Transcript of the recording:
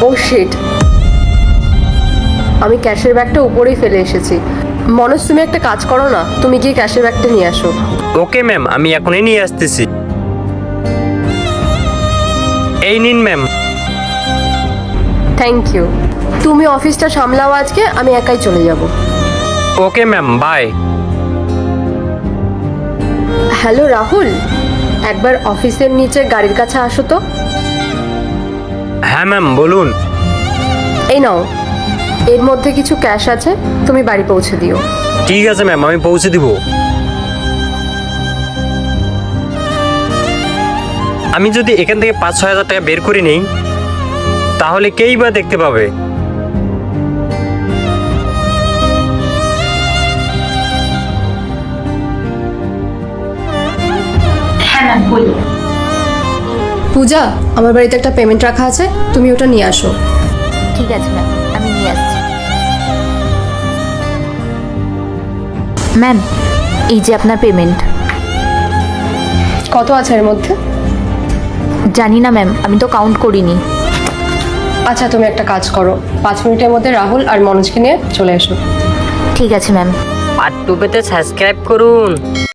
ও sheet, আমি ক্যাশের ব্যাগটা উপরেই ফেলে এসেছি। মনোজ, তুমি একটা কাজ করো না, তুমি গিয়ে ক্যাশের ব্যাগটা নিয়ে আসো। ওকে ম্যাম, আমি এখনই নিয়ে আসতেছি। এই নিন ম্যাম। Thank you. তুমি অফিসটা সামলাও, আজকে আমি একাই চলে যাব। Okay ma'am, bye. Hello Rahul, একবার অফিসের নিচে গাড়ির কাছে আসো তো। হ্যাঁ ম্যাম, বলুন। এই নাও, এর মধ্যে কিছু ক্যাশ আছে, তুমি বাড়ি পৌঁছে দিও। ঠিক আছে ম্যাম, আমি পৌঁছে দিব। আমি যদি এখান থেকে 5-6 হাজার টাকা বের করে নিই, তাহলে কেই বা দেখতে পাবে? হ্যাঁ ম্যাম, বলুন। পূজা, আমার বাড়িতে একটা পেমেন্ট রাখা আছে, তুমি ওটা নিয়ে আসো। ঠিক আছে ম্যাম, আমি নিয়ে আসছি। ম্যাম, এই যে আপনার পেমেন্ট। কত আছে এর মধ্যে? জানি না ম্যাম, আমি তো কাউন্ট করিনি। আচ্ছা, তুমি একটা কাজ করো, 5 মিনিটের মধ্যে রাহুল আর মনোজকে নিয়ে চলে এসো। ঠিক আছে ম্যাম। পার্ট 2 পেতে সাবস্ক্রাইব করুন।